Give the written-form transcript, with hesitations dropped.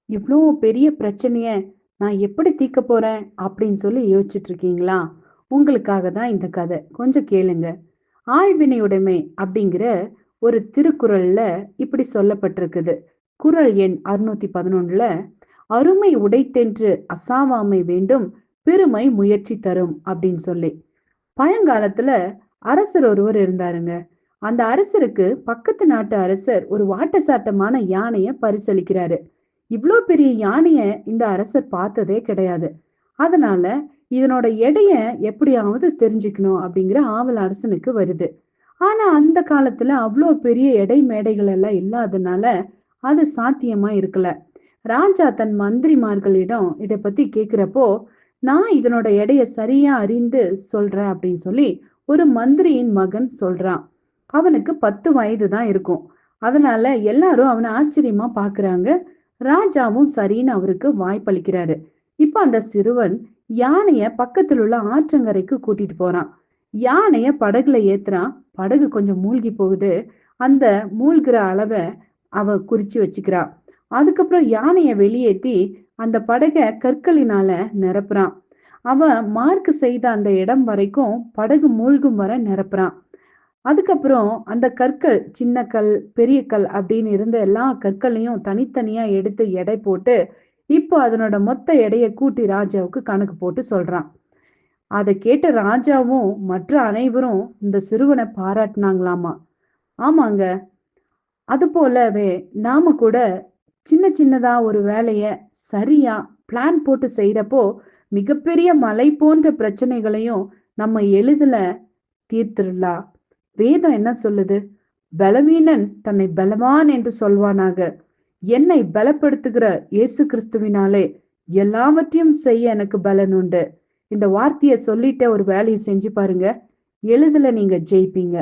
இவ்ளோ பெரிய பிரச்சனைய நான் எப்படி தீர்க்க போறேன் அப்படின்னு சொல்லி யோசிச்சுட்டு இருக்கீங்களா? உங்களுக்காக தான் இந்த கதை. கொஞ்சம் கேளுங்க. ஆழ்வினையுடைமை அப்படிங்கிற ஒரு திருக்குறள்ல இப்படி சொல்லப்பட்டிருக்குது. குறள் எண் 611ல அருமை உடைத்தென்று அசாவாமை வேண்டும், பெருமை முயற்சி தரும் அப்படின்னு சொல்லி. பழங்காலத்துல அரசர் ஒருவர் இருந்தாருங்க. அந்த அரசருக்கு பக்கத்து நாட்டு அரசர் ஒரு வாட்டசாட்டமான யானைய பரிசளிக்கிறாரு. இவ்ளோ பெரிய யானைய இந்த அரசர் பார்த்ததே கிடையாது. அதனால இதனோட எடைய எப்படியாவது தெரிஞ்சுக்கணும் அப்படிங்கிற ஆவல் அரசனுக்கு வருது. ஆனா அந்த காலத்துல அவ்ளோ பெரிய எடை மேடைகள் எல்லாம் இல்லாதனால அது சாத்தியமா இருக்கல. ராஜா தன் மந்திரிமார்களிடம் இத பத்தி கேக்குறப்போ, நான் இதனோட எடைய சரியா அறிந்து சொல்றேன் அப்படின்னு சொல்லி ஒரு மந்திரியின் மகன் சொல்றான். அவனுக்கு 10 வயது தான் இருக்கும். அதனால எல்லாரும் அவனை ஆச்சரியமா பாக்குறாங்க. ராஜாவும் சரின்னு அவருக்கு வாய்ப்பளிக்கிறாரு. இப்ப அந்த சிறுவன் யானைய பக்கத்துல உள்ள ஆற்றங்கரைக்கு கூட்டிட்டு போறான். யானைய படகுல ஏத்துறான். படகு கொஞ்சம் மூழ்கி போகுது. அந்த மூழ்கிற அளவ அவ குறிச்சு வச்சுக்கிறான். அதுக்கப்புறம் யானைய வெளியேத்தி அந்த படகை கற்களினால நிரப்புறான். அவன் மார்க் செய்த அந்த இடம் வரைக்கும் படகு மூழ்கும் வரை நிரப்புறான். அதுக்கப்புறம் அந்த கற்கள், சின்ன கல், பெரிய கல் அப்படின்னு இருந்த எல்லா கற்களையும் தனித்தனியா எடுத்து எடை போட்டு, இப்போ அதனோட மொத்த எடைய கூட்டி ராஜாவுக்கு கணக்கு போட்டு சொல்றான். அத கேட்ட ராஜாவும் மற்ற அனைவரும் இந்த சிறுவனை பாராட்டுனாங்களாமா. ஆமாங்க. அது போலவே நாம கூட சின்ன சின்னதா ஒரு வேலைய சரியா பிளான் போட்டு செய்யறப்போ, மிகப்பெரிய மலை போன்ற பிரச்சனைகளையும் நம்ம எளிதில தீர்த்திடலாம். வேதம் என்ன சொல்லுது? பலவீனன் தன்னை பலவான் என்று சொல்வானாக. என்னை பலப்படுத்துகிற இயேசு கிறிஸ்துவினாலே எல்லாவற்றையும் செய்ய எனக்கு பலன் உண்டு. இந்த வார்த்தைய சொல்லிட்டு ஒரு வேலையை செஞ்சு பாருங்க. எளிதில நீங்க ஜெயிப்பீங்க.